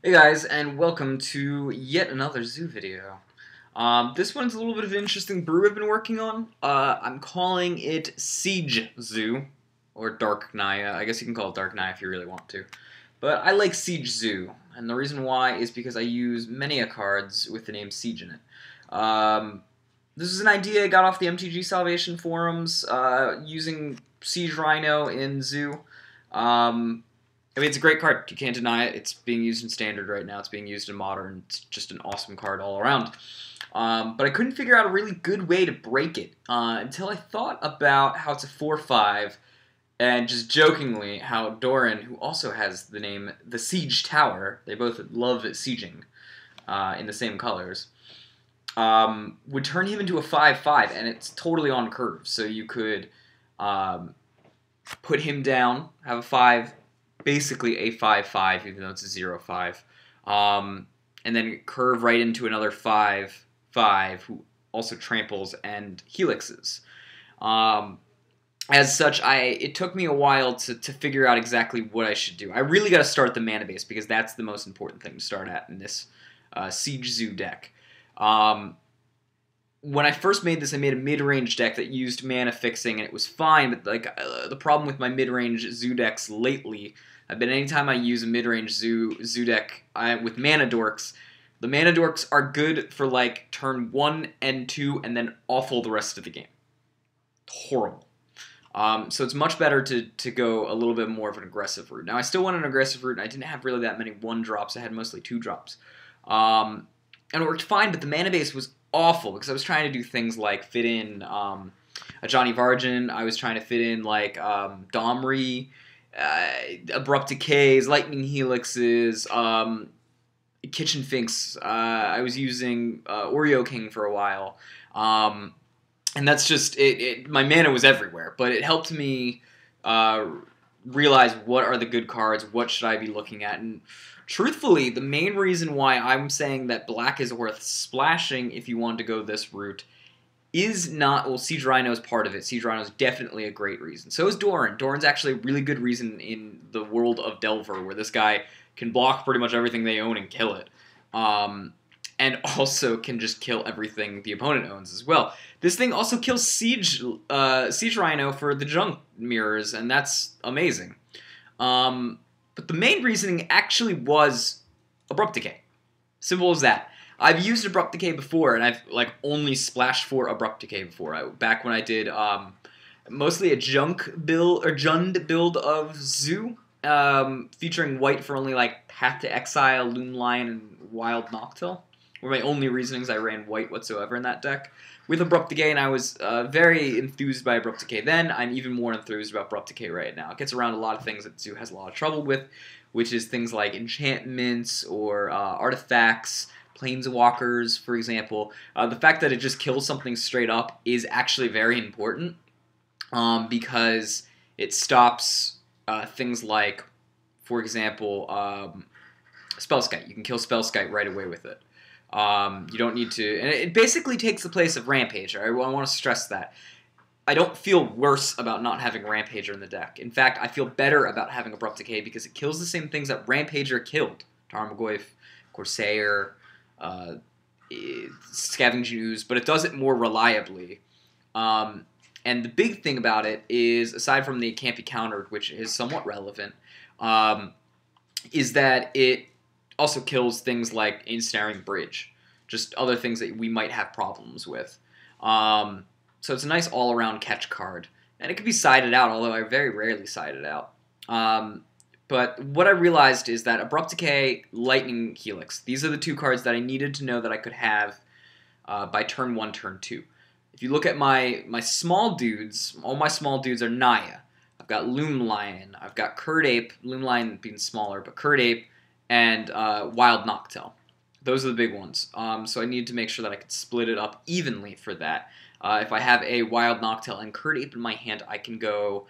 Hey guys, and welcome to yet another zoo video. This one's a little bit of an interesting brew I've been working on. I'm calling it Siege Zoo, or Dark Naya. I guess you can call it Dark Naya if you really want to. But I like Siege Zoo, and the reason why is because I use many cards with the name Siege in it. This is an idea I got off the MTG Salvation forums, using Siege Rhino in Zoo. I mean, it's a great card. You can't deny it. It's being used in Standard right now. It's being used in Modern. It's just an awesome card all around. But I couldn't figure out a really good way to break it until I thought about how it's a 4/5, and just jokingly how Doran, who also has the name The Siege Tower, they both love sieging in the same colors, would turn him into a 5/5, and it's totally on curve. So you could put him down, have a 5, basically a 5/5, even though it's a 0/5, and then curve right into another 5/5 who also tramples and helixes. As such, it took me a while to figure out exactly what I should do. I really got to start the mana base because that's the most important thing to start at in this Siege Zoo deck. When I first made this, I made a mid-range deck that used mana fixing, and it was fine, but the problem with my mid-range Zoo decks lately have been anytime I use a mid-range Zoo deck with mana dorks, the mana dorks are good for like turn 1 and 2 and then awful the rest of the game. Horrible. So it's much better to go a little bit more of an aggressive route. Now, I still went an aggressive route, and I didn't have really that many 1-drops. I had mostly 2-drops. And it worked fine, but the mana base was awful because I was trying to do things like fit in a Johnny Vargin. I was trying to fit in like Domri, Abrupt Decays, Lightning Helixes, Kitchen Finks. I was using Oreo King for a while. And that's just it. My mana was everywhere, but it helped me realize what are the good cards, what should I be looking at, and truthfully, the main reason why I'm saying that black is worth splashing if you want to go this route is not, well, Siege Rhino is part of it. Siege Rhino is definitely a great reason. So is Doran. Doran's actually a really good reason in the world of Delver, where this guy can block pretty much everything they own and kill it. And also can just kill everything the opponent owns as well. This thing also kills Siege Rhino for the junk mirrors, and that's amazing. But the main reasoning actually was Abrupt Decay. Simple as that. I've used Abrupt Decay before, and I've only splashed for Abrupt Decay before. Back when I did mostly a junk build or Jund build of Zoo, featuring white for only Path to Exile, Loom Lion, and Wild Noctil, were my only reasonings. I ran white whatsoever in that deck with Abrupt Decay, and I was very enthused by Abrupt Decay then. I'm even more enthused about Abrupt Decay right now. It gets around a lot of things that Zoo has a lot of trouble with, which is things like enchantments or artifacts, planeswalkers, for example. The fact that it just kills something straight up is actually very important because it stops things like, for example, Spellskite. You can kill Spellskite right away with it. You don't need to, and it basically takes the place of Rampager. I want to stress that. I don't feel worse about not having Rampager in the deck. In fact, I feel better about having Abrupt Decay because it kills the same things that Rampager killed. Tarmogoyf, Corsair, Scavenging Ooze, but it does it more reliably. And the big thing about it is, aside from the it can't be countered, which is somewhat relevant, is that it also kills things like Ensnaring Bridge, just other things that we might have problems with. So it's a nice all-around catch card, and it can be sided out, although I very rarely side it out. But what I realized is that Abrupt Decay, Lightning Helix, these are the two cards that I needed to know that I could have by turn 1, turn 2. If you look at my small dudes, all my small dudes are Naya. I've got Loom Lion, I've got Curd Ape, Loom Lion being smaller, but Curd Ape, and Wild Noctil. Those are the big ones. So I needed to make sure that I could split it up evenly for that. If I have a Wild Noctil and Curd Ape in my hand, I can go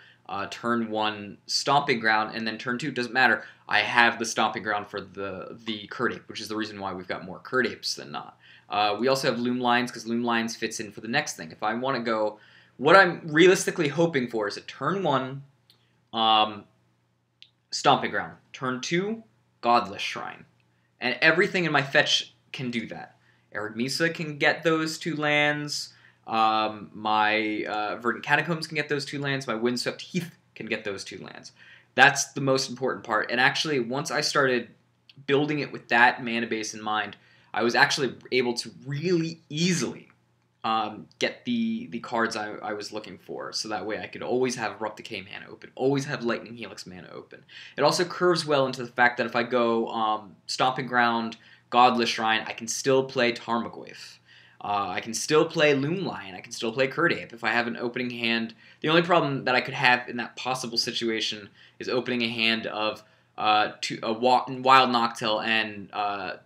turn 1 Stomping Ground, and then turn 2, doesn't matter. I have the Stomping Ground for the Curd Ape, which is the reason why we've got more Curd Apes than not. We also have Loom Lions, because Loom Lions fits in for the next thing. If I want to go, what I'm realistically hoping for is a turn 1 Stomping Ground, turn 2 Godless Shrine, And everything in my fetch can do that. Arid Mesa can get those 2 lands. My Verdant Catacombs can get those 2 lands. My Windswept Heath can get those 2 lands. That's the most important part. And actually, once I started building it with that mana base in mind, I was actually able to really easily get the cards I was looking for. So that way I could always have Abrupt Decay mana open, always have Lightning Helix mana open. It also curves well into the fact that if I go Stomping Ground, Godless Shrine, I can still play Tarmogoyf. I can still play Loom Lion. I can still play Kirdape if I have an opening hand. The only problem that I could have in that possible situation is opening a hand of Wild Noctowl and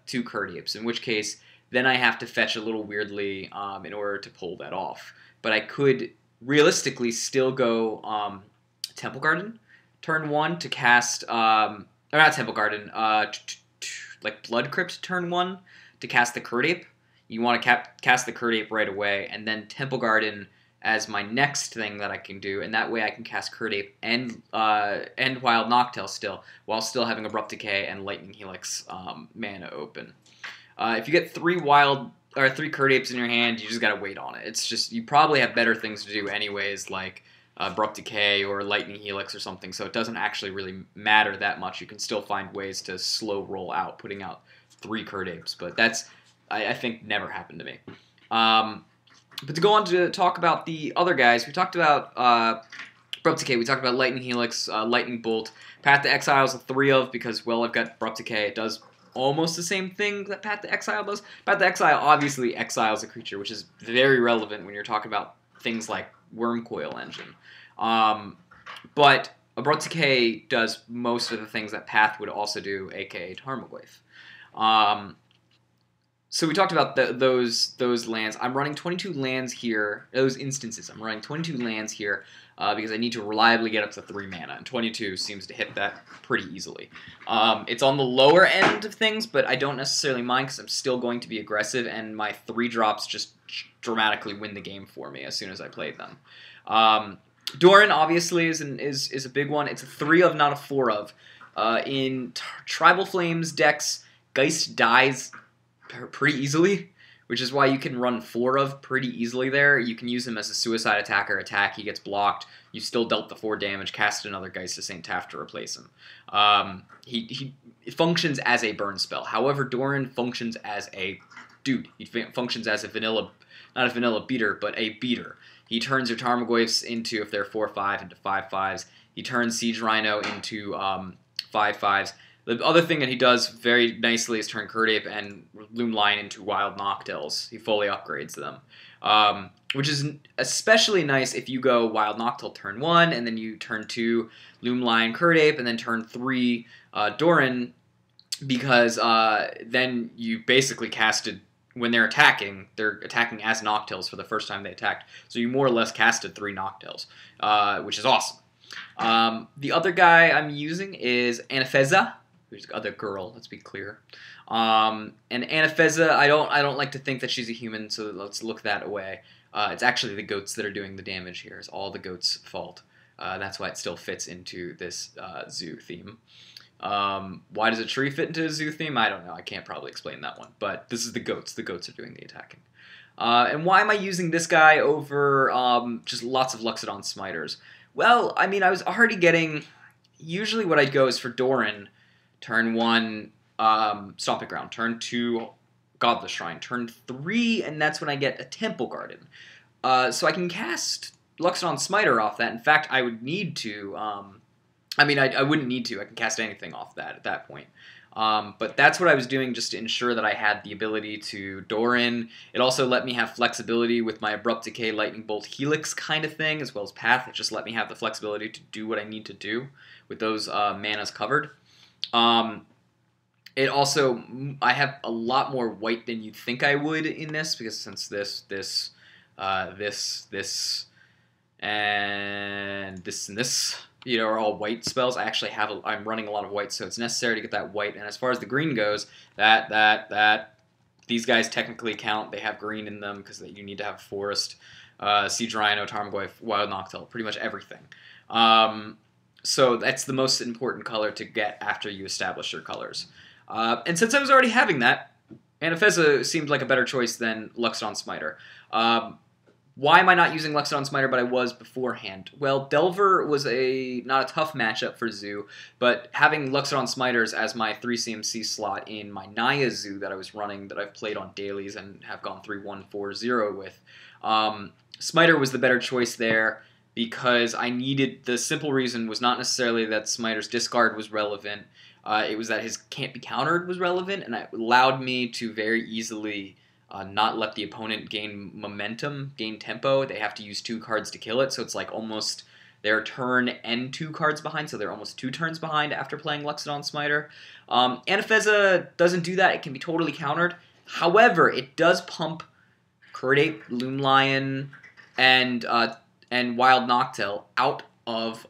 2 Kirdapes, in which case then I have to fetch a little weirdly in order to pull that off. But I could realistically still go Temple Garden turn 1 to cast, or not Temple Garden, like Blood Crypt turn 1 to cast the Kirdape. You want to cast the Kirdape right away, and then Temple Garden as my next thing that I can do, and that way I can cast Kirdape and Wild Noctowl still, while still having Abrupt Decay and Lightning Helix mana open. If you get 3 Kirdapes in your hand, you just gotta wait on it. It's just, you probably have better things to do anyways, like Abrupt Decay or Lightning Helix or something, so it doesn't actually really matter that much. You can still find ways to slow roll out, putting out 3 Kirdapes, but that's, I think, never happened to me. But to go on to talk about the other guys, we talked about Abrupt Decay, we talked about Lightning Helix, Lightning Bolt. Path to Exile is a 3 of because, well, I've got Abrupt Decay. It does almost the same thing that Path to Exile does. Path to Exile obviously exiles a creature, which is very relevant when you're talking about things like Wormcoil Engine. But Abrupt Decay does most of the things that Path would also do, aka Tarmogoyf. So we talked about those lands. I'm running 22 lands here, those instances. I'm running 22 lands here because I need to reliably get up to 3 mana, and 22 seems to hit that pretty easily. It's on the lower end of things, but I don't necessarily mind because I'm still going to be aggressive, and my 3 drops just dramatically win the game for me as soon as I play them. Doran, obviously, is a big one. It's a 3 of, not a 4 of. In Tribal Flames decks, Giest dies pretty easily, which is why you can run 4 of pretty easily there. You can use him as a suicide attacker attack. He gets blocked. You still dealt the 4 damage, cast another Geist of St. Taft to replace him. He functions as a burn spell. However, Doran functions as a dude. He functions as a vanilla, not a vanilla beater, but a beater. He turns your Tarmogoyfs into, if they're 4/5, into 5/5s. He turns Siege Rhino into 5/5s. The other thing that he does very nicely is turn Kirdape and Loom Lion into Wild Noctowls. He fully upgrades them, which is especially nice if you go Wild Noctowl turn 1, and then you turn 2 Loom Lion Kirdape, and then turn 3 Doran, because then you basically casted, when they're attacking as Noctowls for the first time they attacked. So you more or less casted 3 Noctowls, which is awesome. The other guy I'm using is Anafeza, who's the other girl, let's be clear. And Anafeza, I don't like to think that she's a human, so let's look that away. It's actually the goats that are doing the damage here. It's all the goats' fault. That's why it still fits into this zoo theme. Why does a tree fit into a zoo theme? I don't know. I can't probably explain that one. But this is the goats. The goats are doing the attacking. And why am I using this guy over just lots of Luxodon Smiters? Well, I mean, I was already getting... Usually what I'd go is for Doran, turn 1, Stomping Ground. Turn 2, Godless Shrine. Turn 3, and that's when I get a Temple Garden. So I can cast Luxodon Smiter off that. In fact, I would need to... I wouldn't need to. I can cast anything off that at that point. But that's what I was doing just to ensure that I had the ability to Doran. It also let me have flexibility with my Abrupt Decay, Lightning Bolt, Helix kind of thing, as well as Path. It just let me have the flexibility to do what I need to do with those manas covered. It also, I have a lot more white than you'd think I would in this, because since this, and this, you know, are all white spells, I actually have, I'm running a lot of white, so it's necessary to get that white. And as far as the green goes, these guys technically count. They have green in them because you need to have Forest, Siege Rhino, Tarmogoyf, Wild Noctowl, pretty much everything. So that's the most important color to get after you establish your colors. And since I was already having that, Anafeza seemed like a better choice than Luxodon Smiter. Why am I not using Luxodon Smiter, but I was beforehand? Well, Delver was not a tough matchup for Zoo, but having Luxodon Smiters as my 3CMC slot in my Naya Zoo that I was running, that I've played on dailies and have gone 3-1-4-0 with, Smiter was the better choice there because I needed, the simple reason was not necessarily that Smiter's discard was relevant, it was that his can't be countered was relevant, and it allowed me to very easily not let the opponent gain momentum, gain tempo. They have to use 2 cards to kill it, so it's like almost their turn and 2 cards behind, so they're almost 2 turns behind after playing Luxodon Smiter. Anafeza doesn't do that. It can be totally countered. However, it does pump Curdate, Loom Lion, and Wild Noctowl out of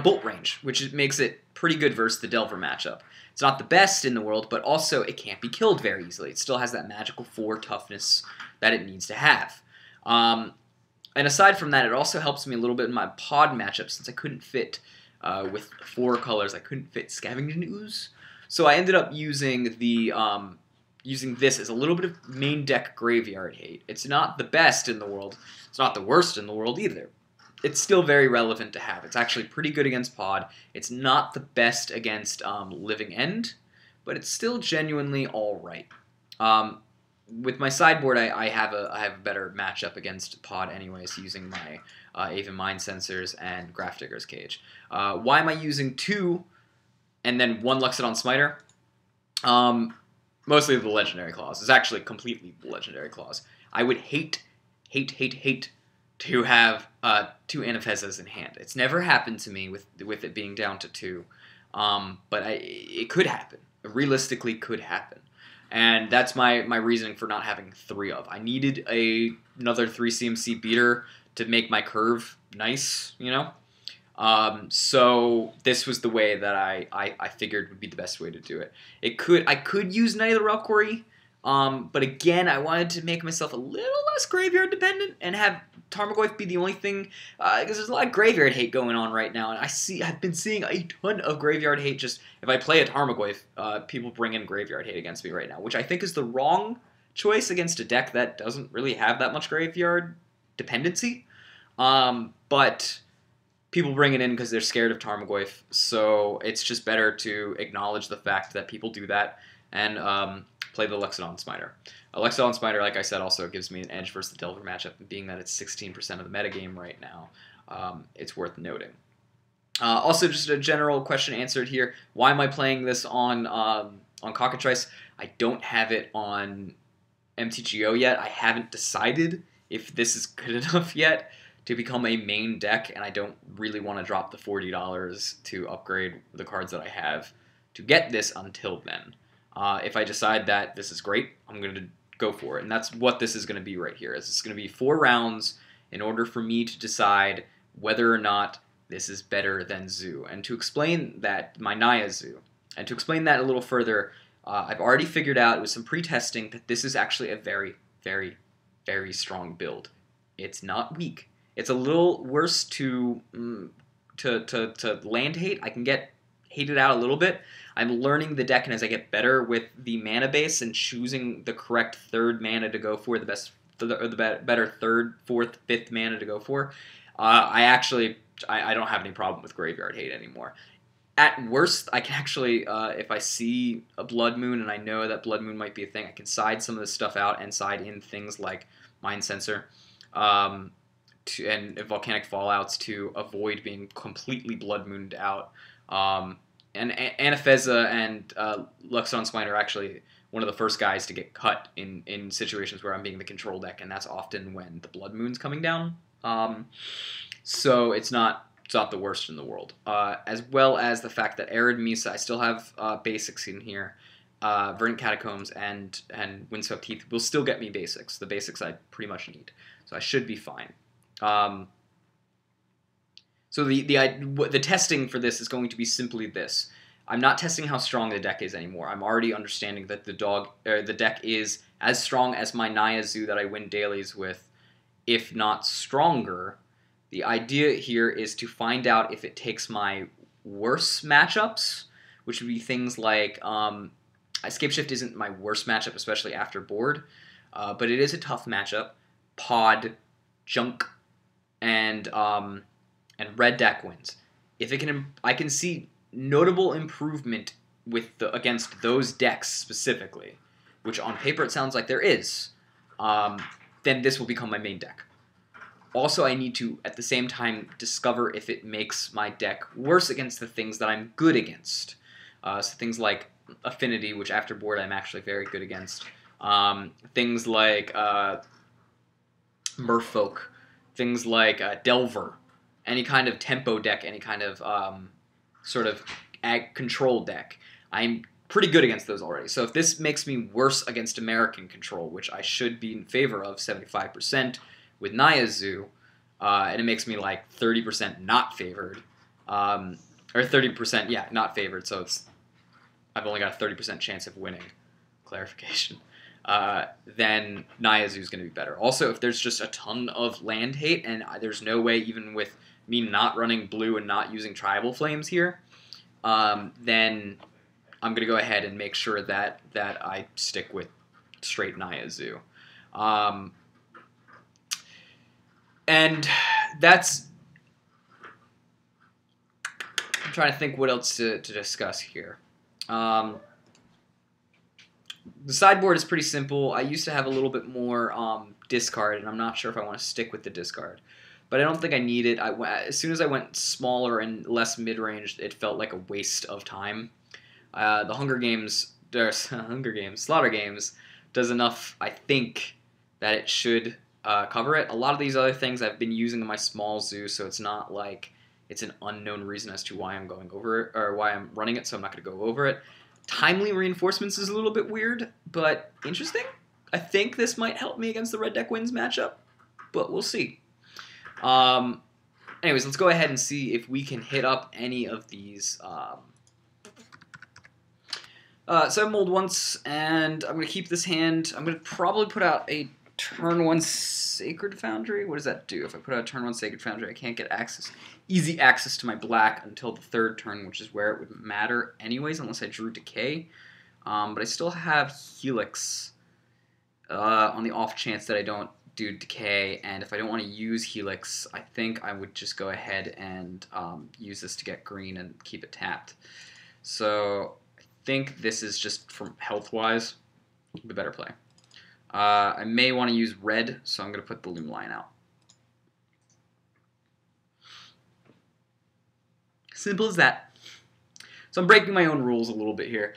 bolt range, which makes it pretty good versus the Delver matchup. It's not the best in the world, but also it can't be killed very easily. It still has that magical 4 toughness that it needs to have. And aside from that, it also helps me a little bit in my pod matchup since I couldn't fit, with 4 colors, I couldn't fit Scavenging Ooze. So I ended up using using this as a little bit of main deck graveyard hate. It's not the best in the world. It's not the worst in the world either. It's still very relevant to have. It's actually pretty good against Pod. It's not the best against Living End, but it's still genuinely all right. With my sideboard, I have a better matchup against Pod anyways, using my Aven Mind Sensors and Grafdigger's Cage. Why am I using 2 and then 1 Luxodon Smiter? Mostly the Legendary Clause. It's actually completely the Legendary Clause. I would hate to have 2 Anafezas in hand. It's never happened to me with it being down to 2, but it could happen. It realistically could happen, and that's my reasoning for not having 3 of. I needed another 3CMC beater to make my curve nice, you know. So this was the way that I figured would be the best way to do it. I could use Night of the Reliquary. But again, I wanted to make myself a little less graveyard dependent and have Tarmogoyf be the only thing, because there's a lot of graveyard hate going on right now, and I've been seeing a ton of graveyard hate. Just if I play a Tarmogoyf, people bring in graveyard hate against me right now, which I think is the wrong choice against a deck that doesn't really have that much graveyard dependency. But people bring it in because they're scared of Tarmogoyf, so it's just better to acknowledge the fact that people do that and play the Luxodon Smiter. Luxodon Smiter, like I said, also gives me an edge versus the Delver matchup, and being that it's 16% of the metagame right now, it's worth noting. Also, just a general question answered here. Why am I playing this on Cockatrice? I don't have it on MTGO yet. I haven't decided if this is good enough yet to become a main deck, and I don't really want to drop the $40 to upgrade the cards that I have to get this until then. If I decide that this is great, I'm going to go for it. And that's what this is going to be right here. It's going to be 4 rounds in order for me to decide whether or not this is better than Zoo. And to explain that, my Naya Zoo, and to explain that a little further, I've already figured out with some pre-testing that this is actually a very, very, very strong build. It's not weak. It's a little worse to land hate. I can get hated out a little bit. I'm learning the deck, and as I get better with the mana base and choosing the correct 3rd mana to go for, the better 3rd, 4th, 5th mana to go for, I don't have any problem with graveyard hate anymore. At worst, I can actually, if I see a Blood Moon and I know that Blood Moon might be a thing, I can side some of this stuff out and side in things like Mind Sensor and Volcanic Fallouts to avoid being completely Blood Mooned out. And Anafeza and Luxodon Smite are actually one of the first guys to get cut in situations where I'm being the control deck, and that's often when the Blood Moon's coming down. So it's not the worst in the world. As well as the fact that Arid Misa, I still have basics in here. Verdant Catacombs and Windswept Heath will still get me basics. The basics I pretty much need. So I should be fine. So the testing for this is going to be simply this. I'm not testing how strong the deck is anymore. I'm already understanding that the deck is as strong as my Naya Zoo that I win dailies with, if not stronger. The idea here is to find out if it takes my worse matchups, which would be things like Escape Shift isn't my worst matchup, especially after board, but it is a tough matchup. Pod, Junk, and Red Deck wins. If it can, I can see notable improvement with against those decks specifically, which on paper it sounds like there is. Then this will become my main deck. Also, I need to, at the same time, discover if it makes my deck worse against the things that I'm good against. So things like Affinity, which after board I'm actually very good against. Things like Merfolk. Things like Delver. Any kind of tempo deck, any kind of sort of control deck. I'm pretty good against those already. So if this makes me worse against American control, which I should be in favor of 75%, with Naya Zoo, and it makes me like 30% not favored, or 30%, yeah, not favored, so I've only got a 30% chance of winning, clarification, then Naya Zoo is going to be better. Also, if there's just a ton of land hate, and there's no way, even with me not running blue and not using Tribal Flames here, then I'm going to go ahead and make sure that I stick with straight Naya Zoo. And that's... I'm trying to think what else to discuss here. The sideboard is pretty simple. I used to have a little bit more discard, and I'm not sure if I want to stick with the discard. But I don't think I need it. As soon as I went smaller and less mid-range, it felt like a waste of time. The Slaughter Games does enough, I think, that it should cover it. A lot of these other things I've been using in my small zoo, so it's not like it's an unknown reason as to why I'm going over it, or why I'm running it, so I'm not going to go over it. Timely Reinforcements is a little bit weird, but interesting. I think this might help me against the Red Deck Wins matchup, but we'll see. Anyways, let's go ahead and see if we can hit up any of these. So I mulled once, and I'm going to keep this hand. I'm going to probably put out a turn 1 Sacred Foundry. What does that do? If I put out a turn 1 Sacred Foundry, I can't get easy access to my black until the third turn, which is where it would matter anyways, unless I drew Decay. But I still have Helix on the off chance that I don't do Decay, and if I don't want to use Helix, I think I would just go ahead and use this to get green and keep it tapped. So I think this is just from health-wise the better play. I may want to use red, so I'm going to put the Loom Line out. Simple as that. So I'm breaking my own rules a little bit here.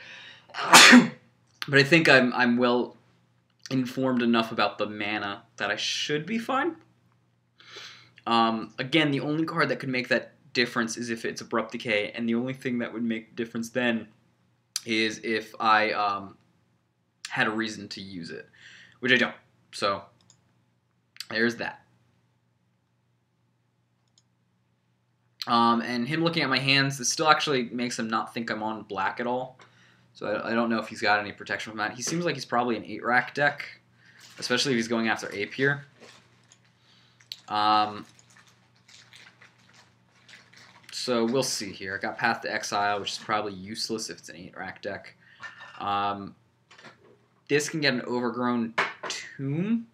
But I think I'm well informed enough about the mana that I should be fine. Again, the only card that could make that difference is if it's Abrupt Decay, and the only thing that would make the difference then is if I had a reason to use it, which I don't. So there's that. And him looking at my hands, this still actually makes him not think I'm on black at all. So I don't know if he's got any protection from that. He seems like he's probably an 8-rack deck, especially if he's going after Ape here. So we'll see here. I got Path to Exile, which is probably useless if it's an 8-rack deck. This can get an Overgrown Tomb,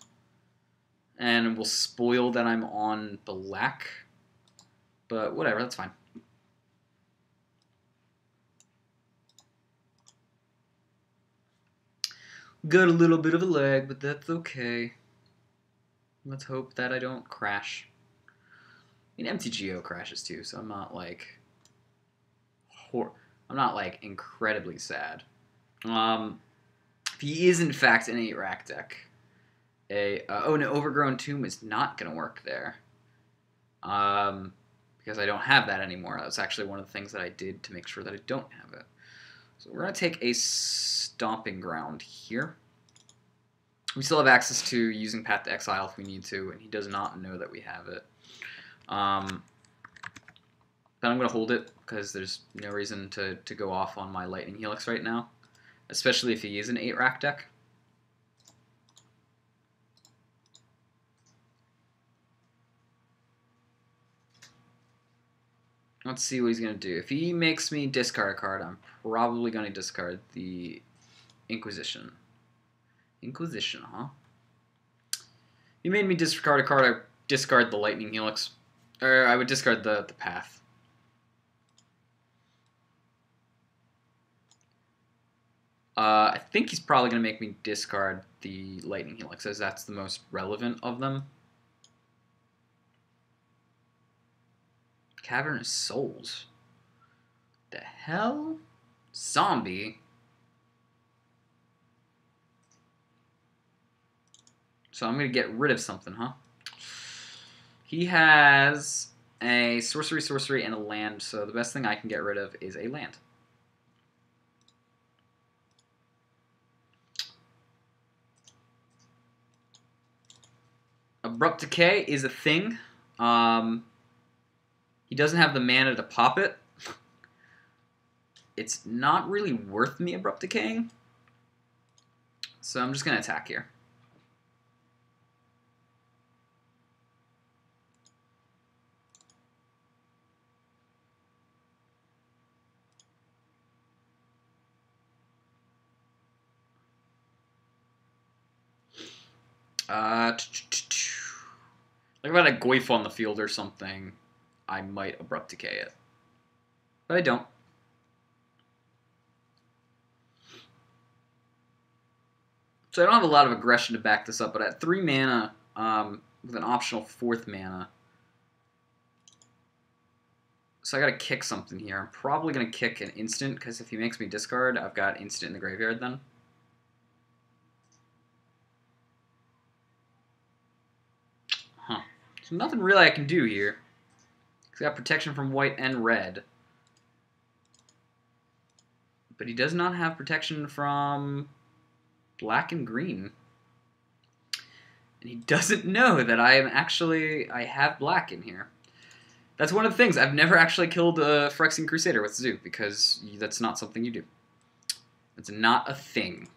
and will spoil that I'm on black. But whatever, that's fine. Got a little bit of a lag, but that's okay. Let's hope that I don't crash. I mean, mtgo crashes too, so I'm not like incredibly sad. If he is in fact an 8-rack deck, oh no, Overgrown Tomb is not gonna work there. Because I don't have that anymore. That's actually one of the things that I did to make sure that I don't have it. So we're going to take a Stomping Ground here. We still have access to using Path to Exile if we need to, and he does not know that we have it. Then I'm going to hold it, because there's no reason to go off on my Lightning Helix right now, especially if he is an 8-rack deck. Let's see what he's going to do. If he makes me discard a card, I'm probably going to discard the Inquisition. Inquisition, huh? He made me discard a card. I discard the Lightning Helix. Or I would discard the Path. I think he's probably going to make me discard the Lightning Helix, as that's the most relevant of them. Cavernous Souls. The hell? Zombie? So I'm going to get rid of something, huh? He has a sorcery, and a land, so the best thing I can get rid of is a land. Abrupt Decay is a thing. He doesn't have the mana to pop it. It's not really worth me Abrupt Decaying. So I'm just going to attack here. Like if I had a Goyf on the field or something, I might Abrupt Decay it. But I don't. So I don't have a lot of aggression to back this up, but at 3 mana, with an optional 4th mana, so I gotta kick something here. I'm probably gonna kick an instant, because if he makes me discard, I've got instant in the graveyard then. Huh. So nothing really I can do here. He's got protection from white and red. But he does not have protection from black and green. And he doesn't know that I have black in here. That's one of the things. I've never actually killed a Phyrexian Crusader with Zoo, because that's not something you do. It's not a thing.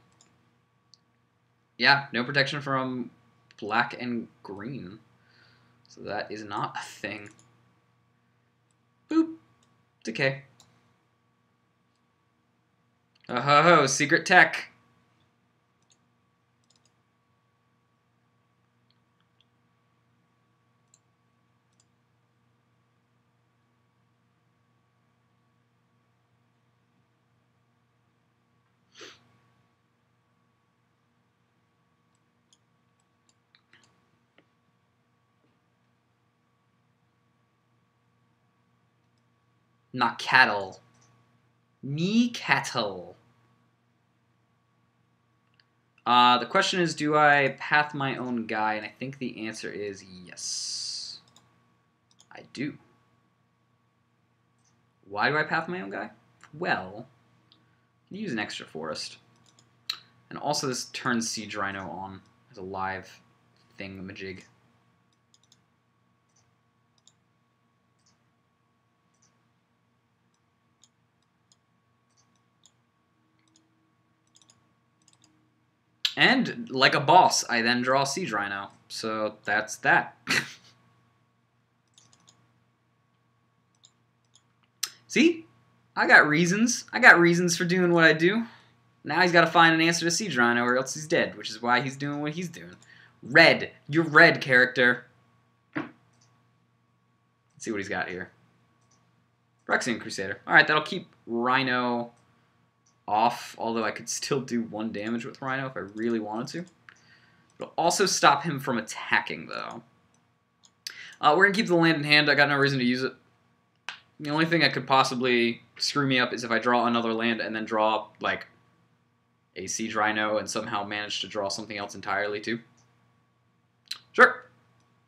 Yeah, no protection from black and green. So that is not a thing. Boop. Decay. Oh ho ho, secret tech. Not cattle. Me cattle. The question is, do I path my own guy? And I think the answer is yes. I do. Why do I path my own guy? Well, I can use an extra forest. And also this turns Siege Rhino on as a live thingamajig. And, like a boss, I then draw Siege Rhino. So, that's that. See? I got reasons. I got reasons for doing what I do. Now he's got to find an answer to Siege Rhino or else he's dead, which is why he's doing what he's doing. Red. You're red, character. Let's see what he's got here. Phyrexian Crusader. Alright, that'll keep Rhino off, although I could still do 1 damage with Rhino if I really wanted to. It'll also stop him from attacking, though. We're going to keep the land in hand. I got no reason to use it. The only thing that could possibly screw me up is if I draw another land and then draw, like, a Siege Rhino and somehow manage to draw something else entirely, too. Sure.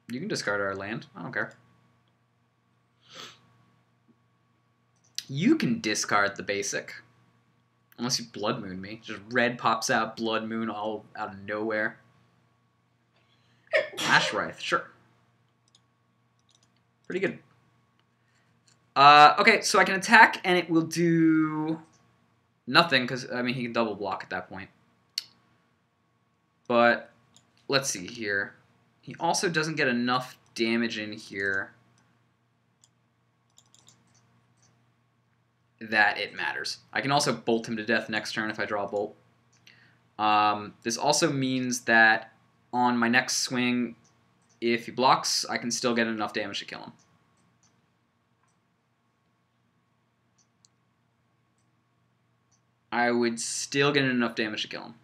You can discard our land. I don't care. You can discard the basic. Unless you Blood Moon me. Just red pops out, Blood Moon all out of nowhere. Ash Wraith, sure. Pretty good. Okay, so I can attack, and it will do nothing, because, I mean, he can double block at that point. But, let's see here. He also doesn't get enough damage in here that it matters. I can also bolt him to death next turn if I draw a bolt. This also means that on my next swing, if he blocks, I can still get enough damage to kill him. I would still get enough damage to kill him.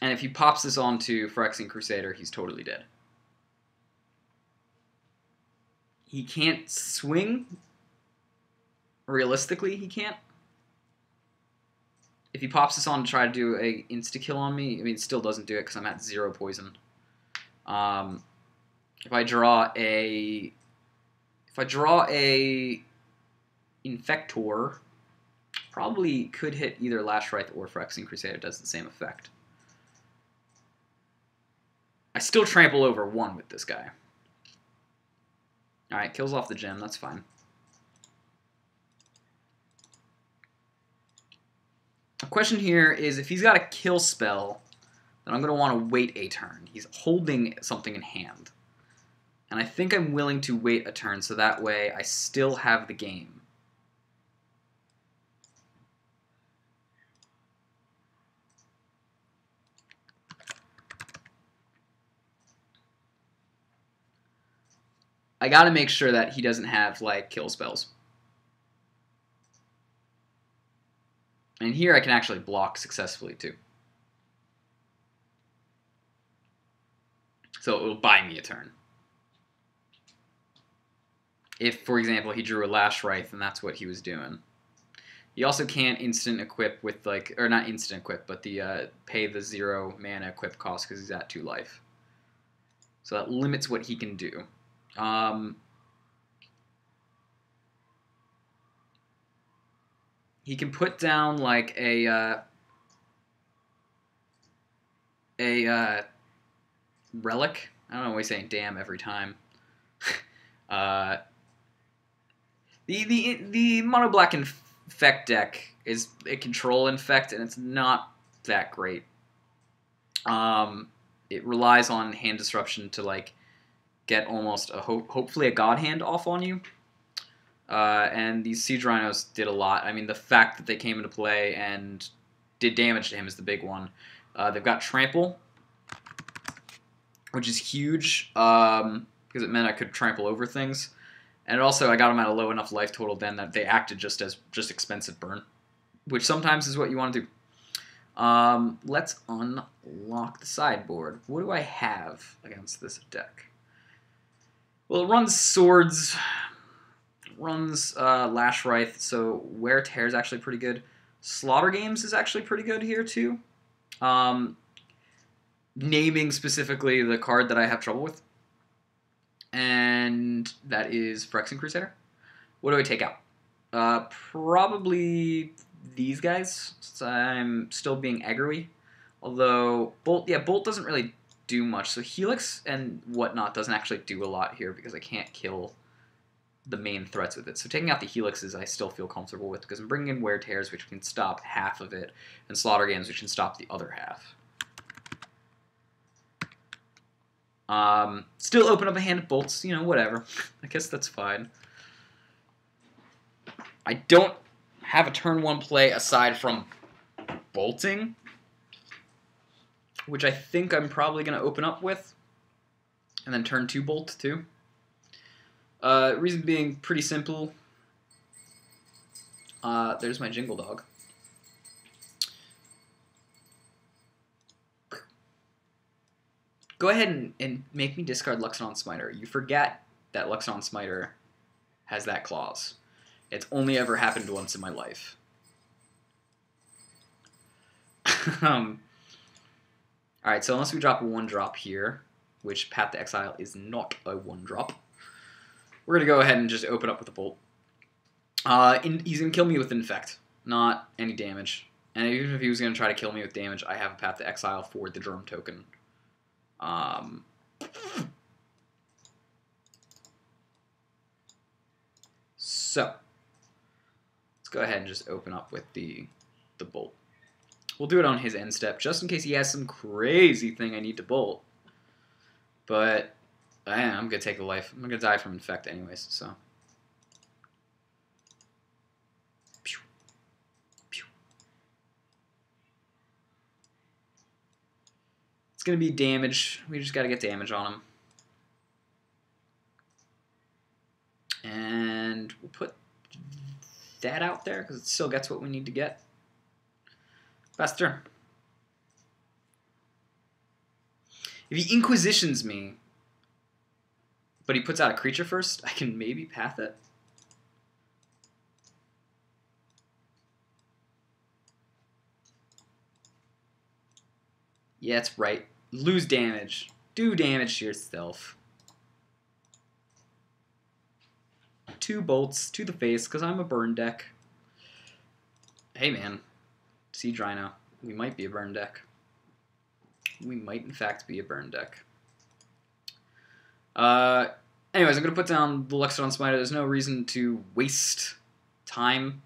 And if he pops this onto Phyrexian Crusader, he's totally dead. He can't swing. Realistically, he can't. If he pops this on to try to do a insta-kill on me, I mean, it still doesn't do it because I'm at 0 poison. If I draw a Infector, probably could hit either Lashwraith or Phyrexian Crusader. It does the same effect. I still trample over 1 with this guy. Alright, kills off the gem, that's fine. The question here is if he's got a kill spell, then I'm going to want to wait a turn. He's holding something in hand. And I think I'm willing to wait a turn so that way I still have the game. I gotta make sure that he doesn't have, like, kill spells. And here I can actually block successfully, too. So it will buy me a turn. If, for example, he drew a Lashwraith and that's what he was doing. He also can't instant equip with, like, or not instant equip, but the pay the 0 mana equip cost because he's at 2 life. So that limits what he can do. He can put down like a relic. I don't know why he's saying damn every time. The mono black infect deck is a control infect, and it's not that great. It relies on hand disruption to like get almost a hopefully a god hand off on you. And these Siege Rhinos did a lot. I mean, the fact that they came into play and did damage to him is the big one. They've got Trample, which is huge because it meant I could trample over things. And also, I got them at a low enough life total then that they acted just as expensive burn, which sometimes is what you want to do. Let's unlock the sideboard. What do I have against this deck? Well, it runs swords, runs Lashwraith, so Wear Tear is actually pretty good. Slaughter Games is actually pretty good here too. Naming specifically the card that I have trouble with, and that is Phyrexian Crusader. What do I take out? Probably these guys, since I'm still being aggro-y. Although Bolt doesn't really do much. So Helix and whatnot doesn't actually do a lot here because I can't kill the main threats with it. So taking out the Helixes I still feel comfortable with because I'm bringing in Wear Tears, which can stop half of it, and Slaughter Games, which can stop the other half. Still open up a hand of bolts, you know, whatever. I guess that's fine. I don't have a turn 1 play aside from bolting, which I think I'm probably going to open up with, and then turn 2 bolt too. Reason being pretty simple. There's my Jingle Dog. Go ahead and make me discard Luxodon Smiter. You forget that Luxodon Smiter has that clause. It's only ever happened once in my life. Alright, so unless we drop a 1-drop here, which Path to Exile is not a 1-drop, we're going to go ahead and just open up with a Bolt. He's going to kill me with Infect, not any damage. And even if he was going to try to kill me with damage, I have a Path to Exile for the Germ token. So, let's go ahead and just open up with the Bolt. We'll do it on his end step, just in case he has some crazy thing I need to bolt. But I'm going to take the life. I'm going to die from Infect anyways, so It's going to be damage. We just got to get damage on him. And we'll put that out there because it still gets what we need to get. Fast turn. If he Inquisitions me, but he puts out a creature first, I can maybe path it. Yeah, that's right. Lose damage. Do damage to yourself. 2 bolts to the face, because I'm a burn deck. Hey, man. Siege Rhino. We might be a burn deck. We might, in fact, be a burn deck. Anyways, I'm going to put down the Luxodon Smiter. There's no reason to waste time.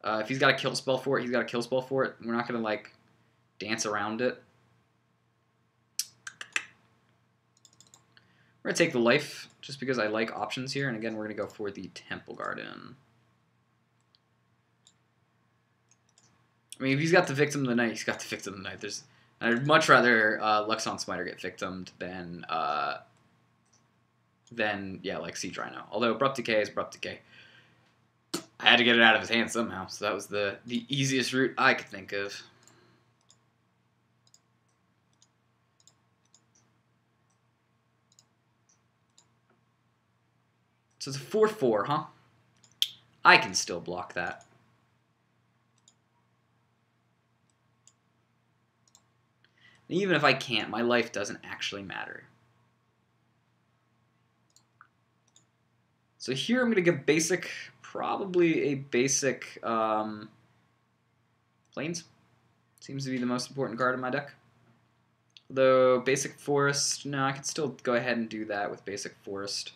If he's got a kill spell for it, he's got a kill spell for it. We're not going to, like, dance around it. We're going to take the life, just because I like options here. And again, we're going to go for the Temple Garden. I mean, if he's got the Victim of the Night, he's got the Victim of the Night. I'd much rather Luxodon Smiter get victimed than yeah, like Siege Rhino. Although Abrupt Decay is Abrupt Decay. I had to get it out of his hand somehow, so that was the easiest route I could think of. So it's a 4/4, huh? I can still block that. And even if I can't, my life doesn't actually matter. So here I'm going to give basic, probably a basic Plains. Seems to be the most important card in my deck. Though basic Forest, no, I could still go ahead and do that with basic Forest.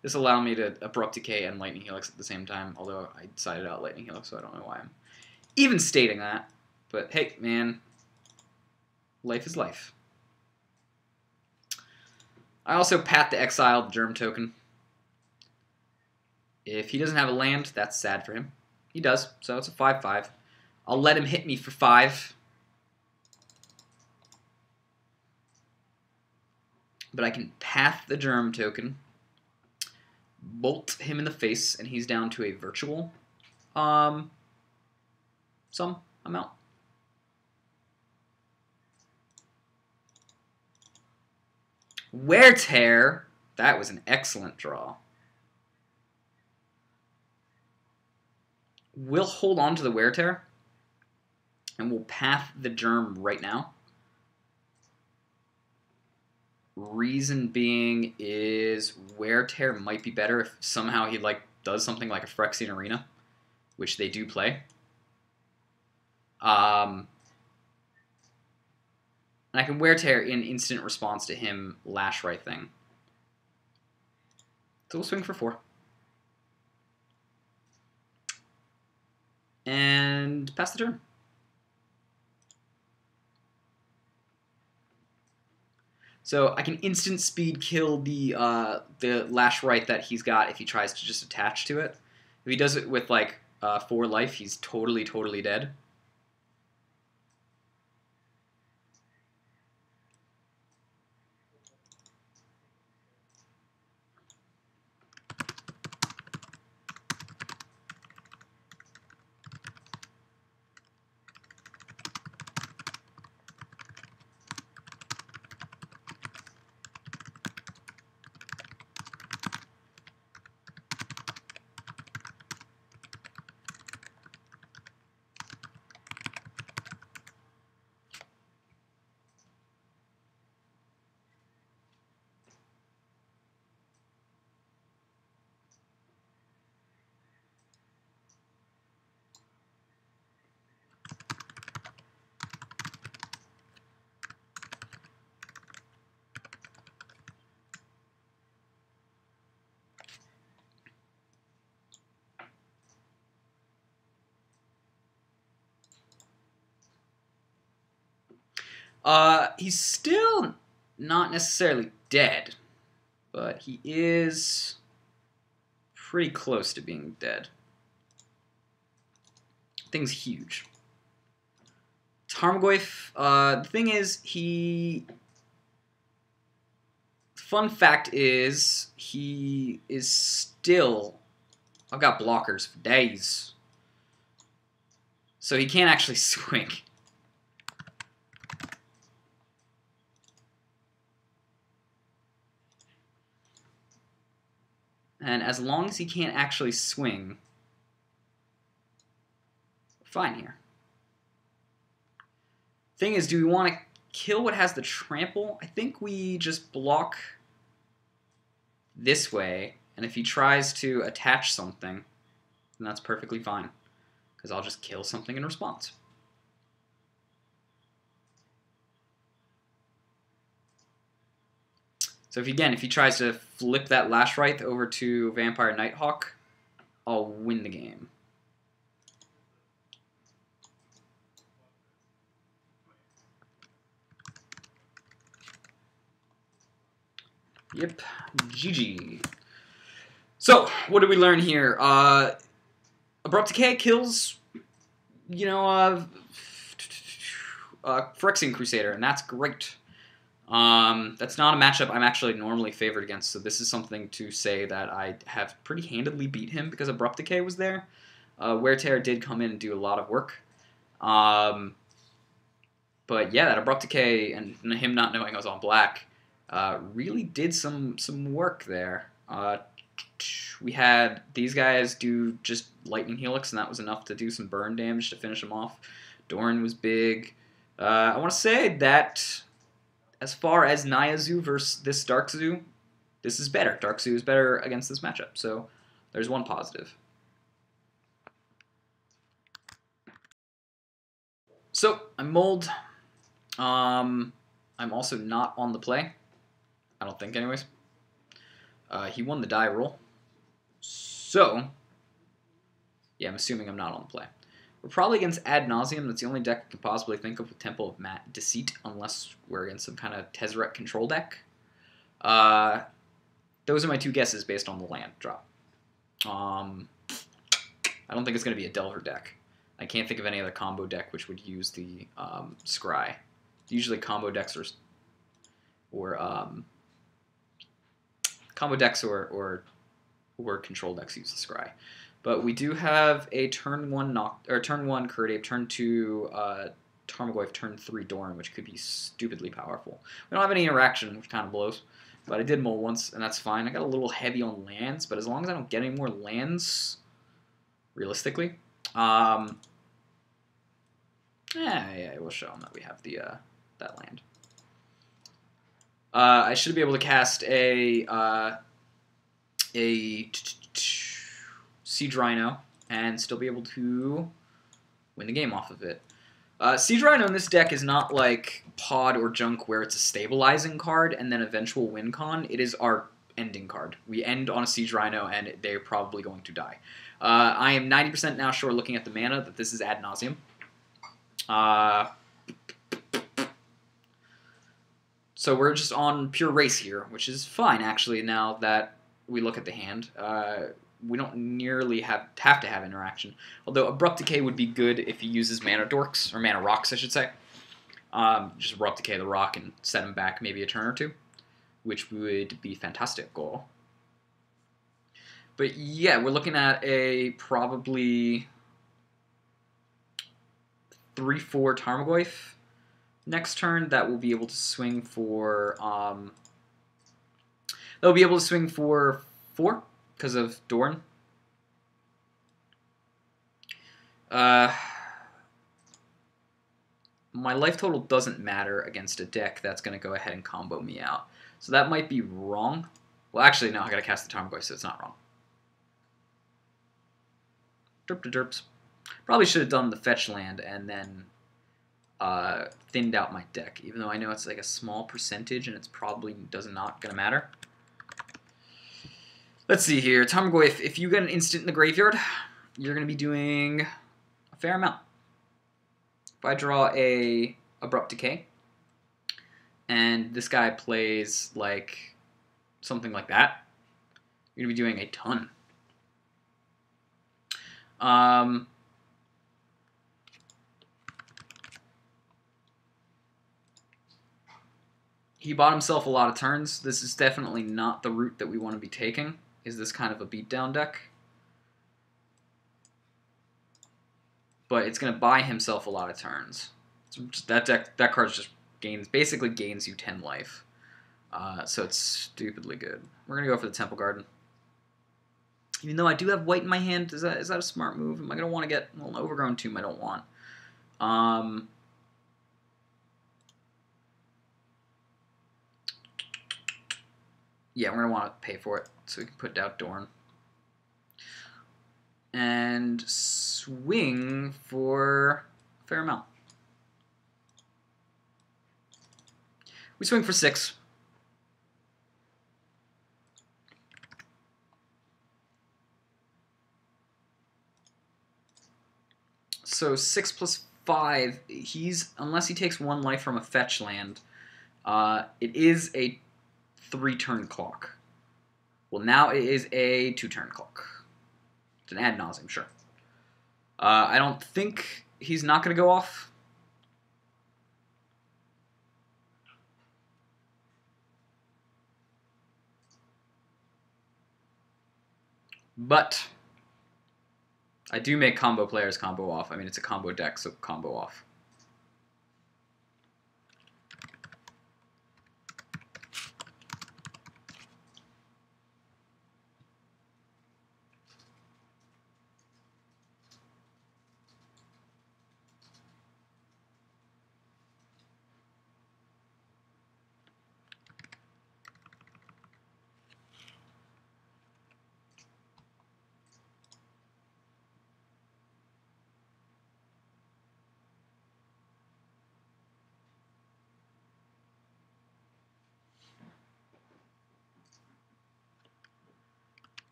This will allow me to Abrupt Decay and Lightning Helix at the same time, although I decided out Lightning Helix, so I don't know why I'm even stating that. But hey, man, life is life. I also pat the exiled Germ token. If he doesn't have a land, that's sad for him. He does, so it's a 5/5. I'll let him hit me for 5. But I can path the Germ token, bolt him in the face, and he's down to a virtual some amount. Wear Tear. That was an excellent draw. We'll hold on to the Wear Tear, and we'll path the Germ right now. Reason being is Wear Tear might be better if somehow he like does something like a Phyrexian Arena, which they do play. And I can Wear Tear in instant response to him Lash Right thing. So we'll swing for 4. And pass the turn. So I can instant speed kill the Lash Right that he's got if he tries to just attach to it. If he does it with like 4 life, he's totally dead. He's still not necessarily dead, but he is pretty close to being dead. Thing's huge. Tarmogoyf, the thing is, fun fact is, he is still... I've got blockers for days. So he can't actually swing. And as long as he can't actually swing, we're fine here. Thing is, do we want to kill what has the trample? I think we just block this way, and if he tries to attach something, then that's perfectly fine, because I'll just kill something in response. So if he tries to flip that Lashwraith over to Vampire Nighthawk, I'll win the game. Yep, GG. So, what did we learn here? Abrupt Decay kills, you know, Phyrexian Crusader, and that's great. That's not a matchup I'm actually normally favored against, so this is something to say that I have pretty handedly beat him because Abrupt Decay was there. Wear Tear did come in and do a lot of work. But yeah, that Abrupt Decay and him not knowing I was on black really did some work there. We had these guys do just Lightning Helix, and that was enough to do some burn damage to finish him off. Doran was big. I want to say that as far as Naya Zoo versus this Dark Zoo, this is better. Dark Zoo is better against this matchup, so there's one positive. So, I'm Mold. I'm also not on the play. I don't think, anyways. He won the die roll. So, yeah, I'm assuming I'm not on the play. We're probably against Ad Nauseam. That's the only deck I can possibly think of with Temple of Deceit, unless we're against some kind of Tezzeret control deck. Those are my two guesses based on the land drop. I don't think it's going to be a Delver deck. I can't think of any other combo deck which would use the Scry. Usually combo decks or control decks use the Scry. But we do have a turn 1 Kirdape, turn 2 Tarmogoyf, turn 3 Doran, which could be stupidly powerful. We don't have any interaction, which kind of blows. But I did mull once, and that's fine. I got a little heavy on lands, but as long as I don't get any more lands, realistically, yeah, we'll show them that we have the that land. I should be able to cast a Siege Rhino and still be able to win the game off of it. Siege Rhino in this deck is not like Pod or Junk where it's a stabilizing card and then eventual win con. It is our ending card. We end on a Siege Rhino and they're probably going to die. I am 90% now sure looking at the mana that this is Ad Nauseam. So we're just on pure race here, which is fine actually now that we look at the hand. We don't nearly have to have interaction. Although Abrupt Decay would be good if he uses Mana Dorks, or Mana Rocks I should say. Just Abrupt Decay the rock and set him back maybe a turn or two, which would be fantastic goal. But yeah, we're looking at a probably 3/4 Tarmogoyf next turn that will be able to swing for they'll be able to swing for 4 because of Doran. My life total doesn't matter against a deck that's going to go ahead and combo me out. So that might be wrong. Well, actually, no, I got to cast the Tarmogoyf, so it's not wrong. Derp to derps. Probably should have done the fetch land and then thinned out my deck, even though I know it's like a small percentage and it's probably not going to matter. Let's see here. Tarmogoyf, if you get an instant in the graveyard, you're going to be doing a fair amount. If I draw a Abrupt Decay, and this guy plays like something like that, you're going to be doing a ton. he bought himself a lot of turns. This is definitely not the route that we want to be taking. Is this kind of a beatdown deck? But it's going to buy himself a lot of turns. That card just basically gains you 10 life. So it's stupidly good. We're going to go for the Temple Garden. Even though I do have white in my hand, is that a smart move? Am I going to want to get... Well, an Overgrown Tomb I don't want. Yeah, we're going to want to pay for it so we can put down Dorn. And swing for a fair amount. We swing for 6. So 6 plus 5, unless he takes 1 life from a fetch land, it is a 3-turn clock. Well, now it is a 2-turn clock. It's an ad nauseum, sure. I don't think he's not going to go off. But I do make combo players combo off. I mean, it's a combo deck, so combo off.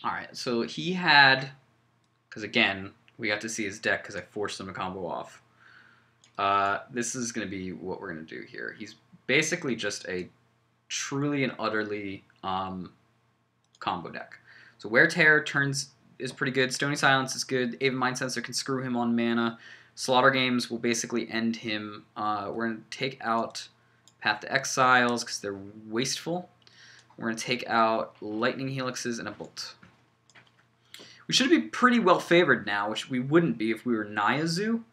Alright, so he had, because again, we got to see his deck because I forced him to combo off. This is going to be what we're going to do here. He's basically just a truly and utterly combo deck. So Wear Tear is pretty good. Stony Silence is good. Aven Mind Sensor can screw him on mana. Slaughter Games will basically end him. We're going to take out Path to Exiles because they're wasteful. We're going to take out Lightning Helixes and a Bolt. We should be pretty well favored now, which we wouldn't be if we were Naya Zoo.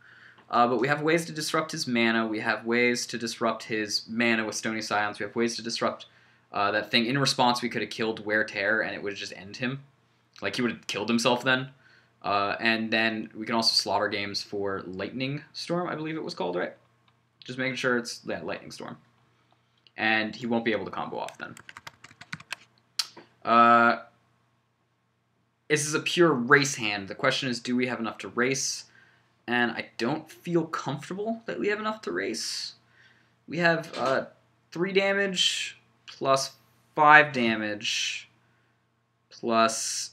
But we have ways to disrupt his mana. We have ways to disrupt his mana with Stony Silence. We have ways to disrupt that thing. In response, we could have killed Wear Tear, and it would just end him. Like, he would have killed himself then. And then we can also Slaughter Games for Lightning Storm, I believe it was called, right? Just making sure it's that Lightning Storm. And he won't be able to combo off then. This is a pure race hand. The question is, do we have enough to race? And I don't feel comfortable that we have enough to race. We have 3 damage plus 5 damage plus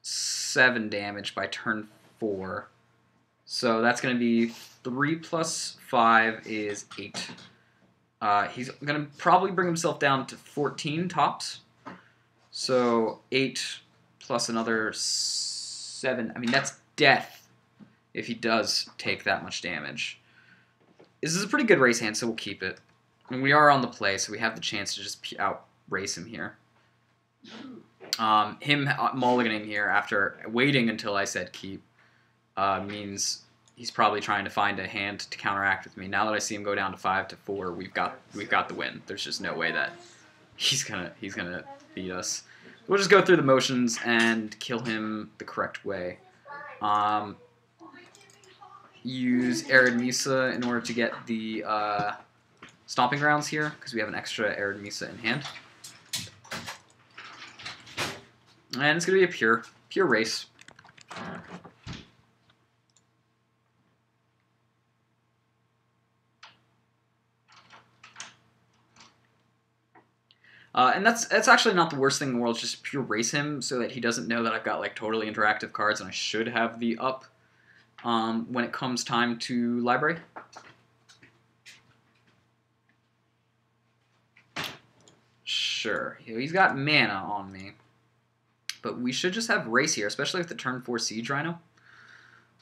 7 damage by turn 4. So that's going to be 3 plus 5 is 8. He's going to probably bring himself down to 14 tops. So 8 plus another 7. I mean, that's death if he does take that much damage. This is a pretty good race hand, so we'll keep it. I mean, we are on the play, so we have the chance to just out-race him here. Him mulliganing here after waiting until I said keep means he's probably trying to find a hand to counteract with me. Now that I see him go down to 5 to 4, we've got the win. There's just no way that he's gonna beat us. We'll just go through the motions and kill him the correct way. Use Arid Misa in order to get the Stomping Grounds here, because we have an extra Arid Misa in hand. And it's going to be a pure race. And that's actually not the worst thing in the world. It's just pure race him so that he doesn't know that I've got like totally interactive cards and I should have the up when it comes time to library. Sure, he's got mana on me, but we should just have race here, especially with the turn 4 Siege Rhino.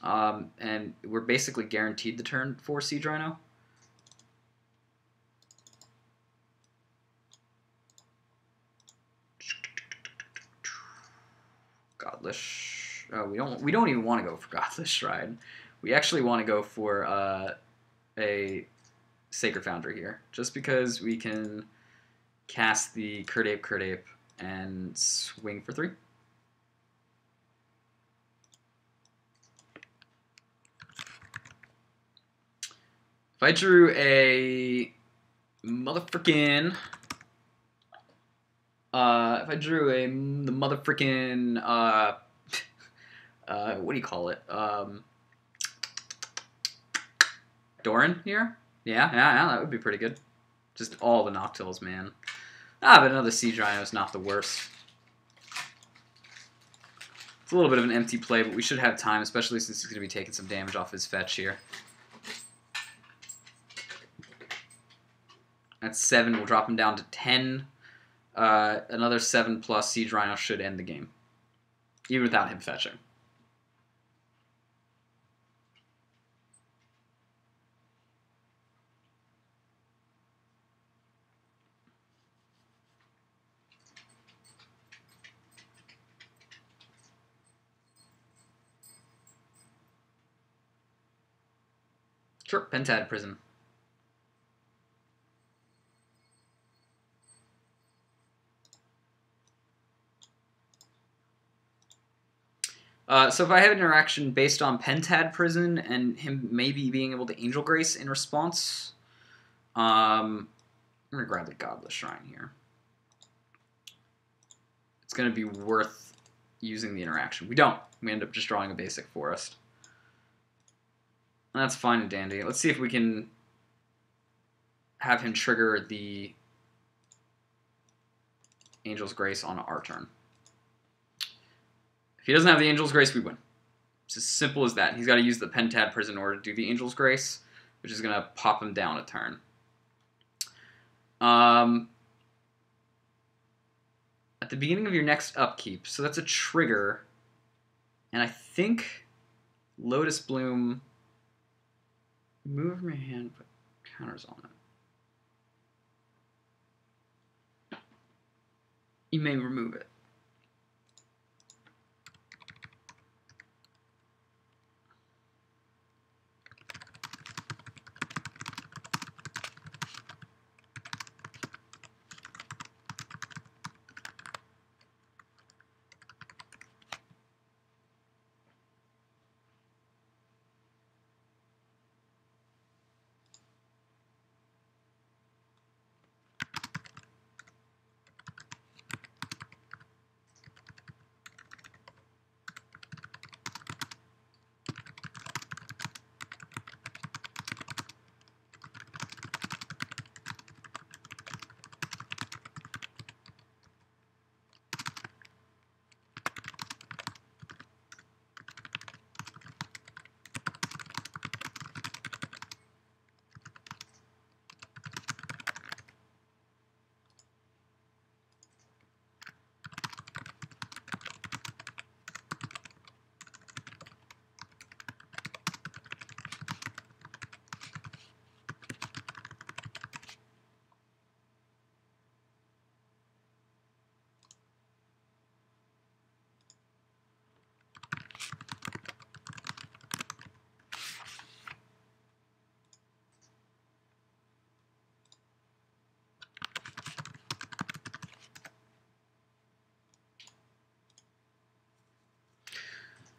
And we're basically guaranteed the turn 4 Siege Rhino. Godless. Oh, we don't even want to go for Godless Shrine. We actually want to go for a Sacred Foundry here, just because we can cast the Crit Ape, and swing for 3. If I drew a motherfucking, the motherfucking, what do you call it? Doran here? Yeah, that would be pretty good. Just all the Noctills, man. But another Siege Rhino is not the worst. It's a little bit of an empty play, but we should have time, especially since he's going to be taking some damage off his fetch here. That's 7. We'll drop him down to 10. Another 7 plus Siege Rhino should end the game, even without him fetching. Sure, Pentad Prison. So if I have an interaction based on Pentad Prison and him maybe being able to Angel Grace in response, I'm going to grab the Godless Shrine here. It's going to be worth using the interaction. We don't. We end up just drawing a basic Forest. And that's fine and dandy. Let's see if we can have him trigger the Angel's Grace on our turn. If he doesn't have the Angel's Grace, we win. It's as simple as that. He's got to use the Pentad Prison in order to do the Angel's Grace, which is going to pop him down a turn. At the beginning of your next upkeep, so that's a trigger, and I think Lotus Bloom, move from your hand, put counters on it. You may remove it.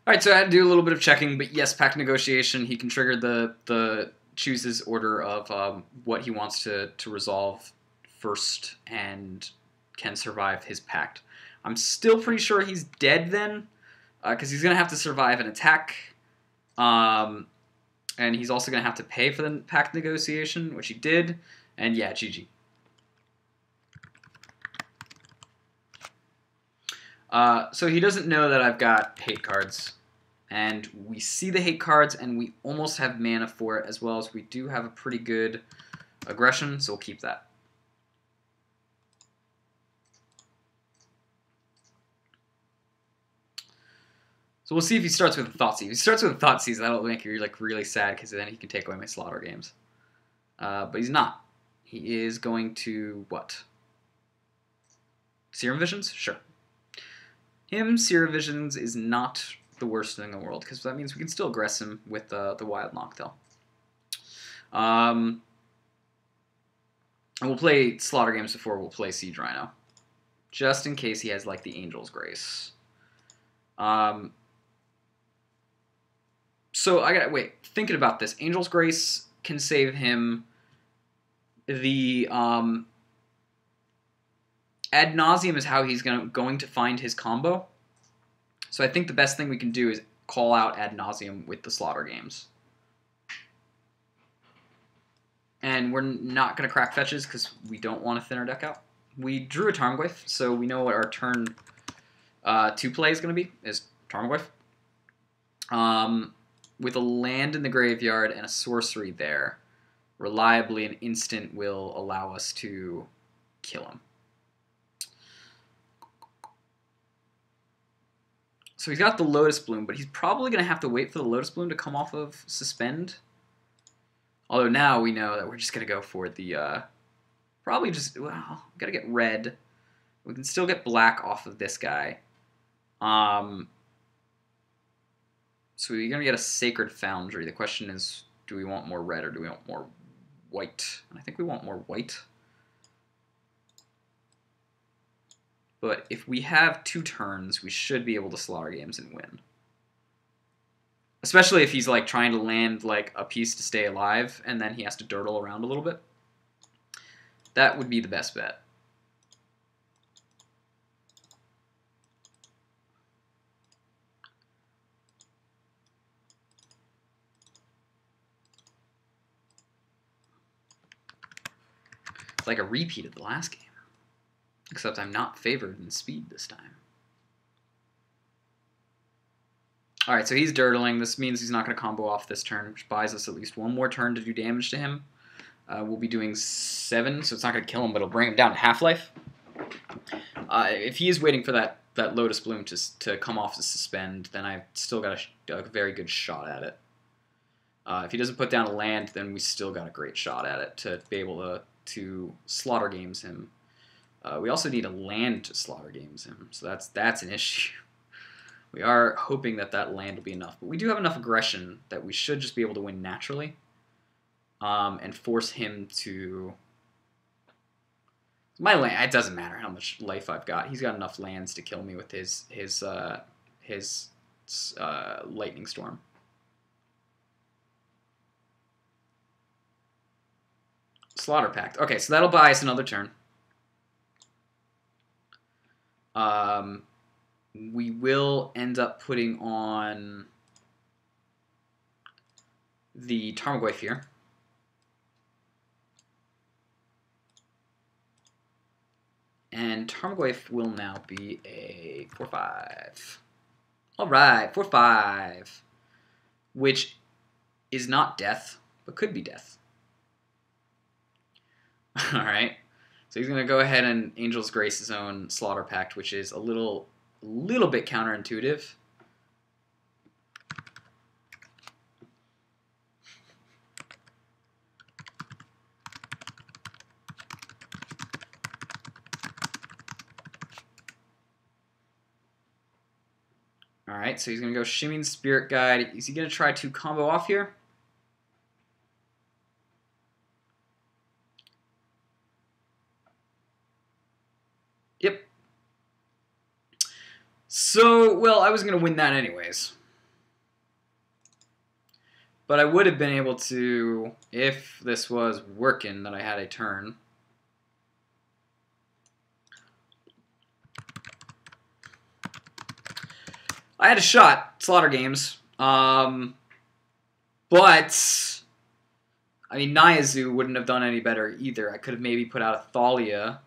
Alright, so I had to do a little bit of checking, but yes, pact negotiation, he can trigger the choose his order of what he wants to resolve first and can survive his pact. I'm still pretty sure he's dead then, because he's going to have to survive an attack, and he's also going to have to pay for the pact negotiation, which he did, and yeah, GG. So he doesn't know that I've got hate cards. And we see the hate cards, and we almost have mana for it, as well as we do have a pretty good aggression, so we'll keep that. So we'll see if he starts with a Thoughtseize. If he starts with a Thoughtseize, that'll make you like really sad, because then he can take away my Slaughter games. But he's not. He is going to what? Serum Visions? Sure. Serum Visions is not the worst thing in the world, because that means we can still aggress him with the Wild Noctowl. And we'll play Slaughter games before we'll play Siege Rhino, just in case he has like the Angel's Grace. So I gotta wait. Thinking about this, Angel's Grace can save him the ad nauseum is how he's going to find his combo. So I think the best thing we can do is call out ad nauseum with the Slaughter games. And we're not going to crack fetches because we don't want to thin our deck out. We drew a Tarmogoyf, so we know what our turn 2 play is going to be, is Tarmogoyf. With a land in the graveyard and a sorcery there, reliably an instant will allow us to kill him. So he's got the Lotus Bloom, but he's probably going to have to wait for the Lotus Bloom to come off of Suspend. Although now we know that we're just going to go for the... probably just... Well, we've got to get red. We can still get black off of this guy. So we're going to get a Sacred Foundry. The question is, do we want more red or do we want more white? And I think we want more white. But if we have 2 turns, we should be able to Slaughter games and win. Especially if he's like trying to land like a piece to stay alive, and then he has to dirtle around a little bit. That would be the best bet. It's like a repeat of the last game. Except I'm not favored in speed this time. Alright, so he's dirtling. This means he's not going to combo off this turn, which buys us at least 1 more turn to do damage to him. We'll be doing 7, so it's not going to kill him, but it'll bring him down to half-life. If he is waiting for that Lotus Bloom to come off the Suspend, then I've still got a very good shot at it. If he doesn't put down a land, then we still got a great shot at it to be able to Slaughter games him. We also need a land to Slaughter games him, so that's an issue. We are hoping that land will be enough, but we do have enough aggression that we should just be able to win naturally, and force him to... My land, it doesn't matter how much life I've got. He's got enough lands to kill me with his Lightning Storm. Slaughter Pact. Okay, so that'll buy us another turn. We will end up putting on the Tarmogoyf here. And Tarmogoyf will now be a 4/5. Alright, 4/5. Which is not death, but could be death. Alright. So he's going to go ahead and Angel's Grace his own Slaughter Pact, which is a little bit counterintuitive. Alright, so he's going to go Shimmying Spirit Guide. Is he going to try to combo off here? Yep. So, well, I was going to win that anyways. But I would have been able to, if this was working, that I had a turn. I had a shot, Slaughter games. But, I mean, Naya Zoo wouldn't have done any better either. I could have maybe put out a Thalia,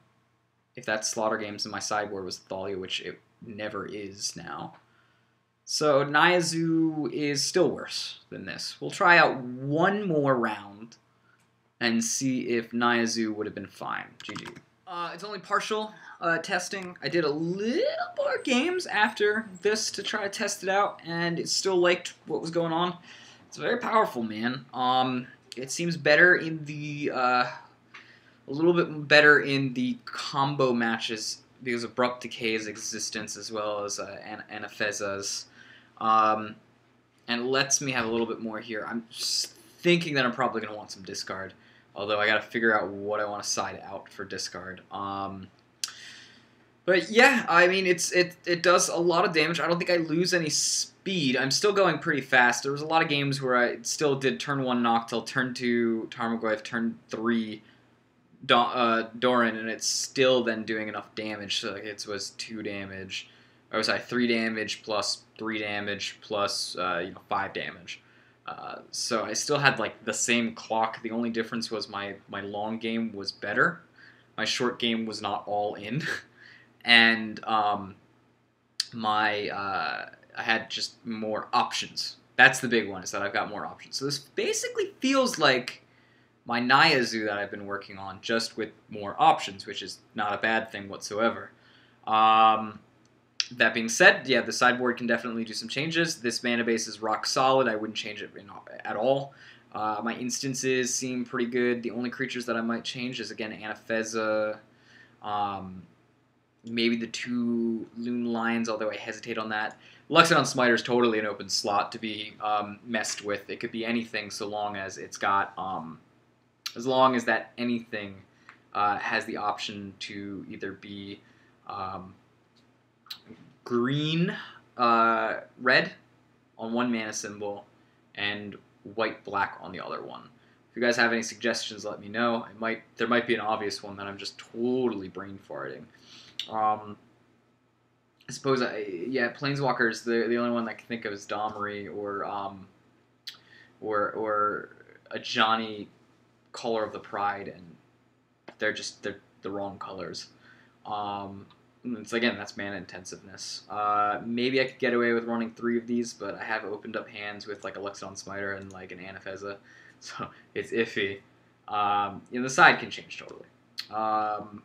if that Slaughter games in my sideboard was Thalia, which it never is now. So Naya Zoo is still worse than this. We'll try out one more round and see if Naya Zoo would have been fine. GG. It's only partial testing. I did a little more games after this to try to test it out, and it still liked what was going on. It's very powerful, man. It seems better in the a little bit better in the combo matches because of Abrupt Decay's existence as well as Anafeza's. And it lets me have a little bit more here. I'm just thinking that I'm probably going to want some discard. Although I got to figure out what I want to side out for discard. But yeah, I mean, it does a lot of damage. I don't think I lose any speed. I'm still going pretty fast. There was a lot of games where I still did turn 1 Noctil, turn 2 Tarmogoyf, turn 3 Doran, and it's still then doing enough damage. So like it was 2 damage. Or sorry, 3 damage plus 3 damage plus 5 damage. So I still had like the same clock. The only difference was my long game was better. My short game was not all in, and I had just more options. That's the big one, is that I've got more options. So this basically feels like my Naya Zoo that I've been working on, just with more options, which is not a bad thing whatsoever. That being said, yeah, the sideboard can definitely do some changes. This mana base is rock solid. I wouldn't change it at all. My instances seem pretty good. The only creatures that I might change is, again, Anafeza, maybe the 2 Loon Lions, although I hesitate on that. Luxodon Smiter is totally an open slot to be messed with. It could be anything so long as it's got, as long as that anything has the option to either be green, red on one mana symbol, and white-black on the other one. If you guys have any suggestions, let me know. There might be an obvious one that I'm just totally brain farting. I suppose, Planeswalkers. The only one I can think of is Domri or a Johnny Color of the Pride, and they're the wrong colors. It's, again, that's mana intensiveness. Maybe I could get away with running 3 of these, but I have opened up hands with like a Luxodon Smiter and like an Anafeza, so it's iffy. The side can change totally. I'm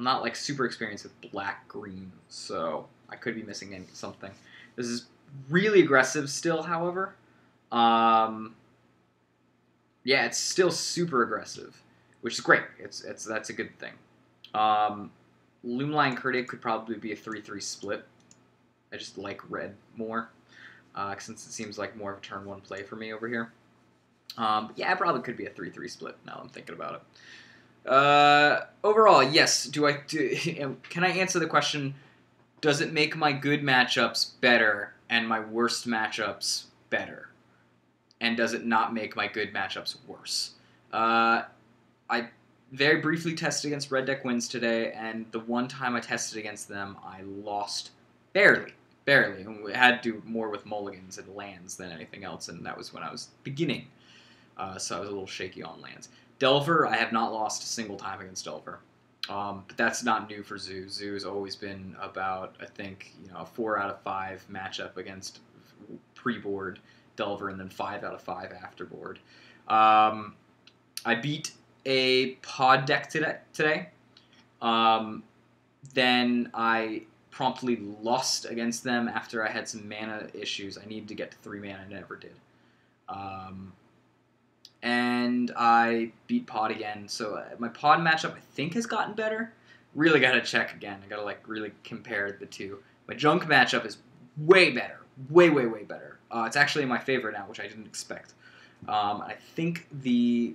not like super experienced with black-green, so I could be missing something. This is really aggressive still, however. Yeah, it's still super aggressive, which is great. That's a good thing. Loomline Kurdig could probably be a 3-3 split. I just like red more, since it seems like more of a turn 1 play for me over here. Yeah, it probably could be a 3-3 split now I'm thinking about it. Overall, yes. Can I answer the question, does it make my good matchups better and my worst matchups better? And does it not make my good matchups worse? I very briefly tested against Red Deck wins today, and the one time I tested against them, I lost barely. And we had to do more with mulligans and lands than anything else, and that was when I was beginning. So I was a little shaky on lands. Delver, I have not lost a single time against Delver. But that's not new for Zoo. Zoo has always been about, I think, a 4 out of 5 matchup against pre-board Delver, and then 5 out of 5 afterboard. I beat a pod deck today. Then I promptly lost against them after I had some mana issues. I needed to get to 3 mana, I never did. And I beat pod again. So my pod matchup, I think, has gotten better. Really got to check again. I got to really compare the two. My junk matchup is way better. Way better. It's actually my favorite now, which I didn't expect. I think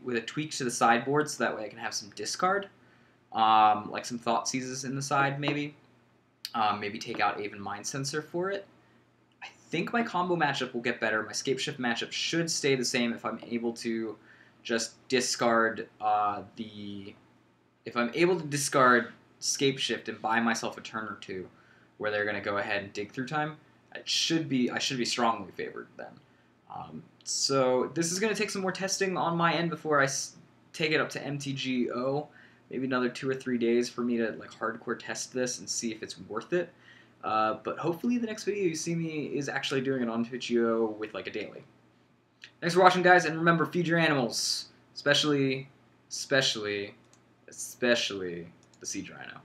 with a tweak to the sideboard, so that way I can have some discard, like some Thought Seizes in the side, maybe. Maybe take out Aven Mind Sensor for it. I think my combo matchup will get better. My Scape Shift matchup should stay the same if I'm able to just discard if I'm able to discard Scape Shift and buy myself a turn or two, where they're going to go ahead and dig through time. I should be strongly favored then. So this is going to take some more testing on my end before I take it up to mtgo. maybe another 2 or 3 days for me to like hardcore test this and see if it's worth it. But hopefully the next video you see me is actually doing it on mtgo with like a daily. Thanks for watching, guys, and remember, feed your animals, especially the sea rhino.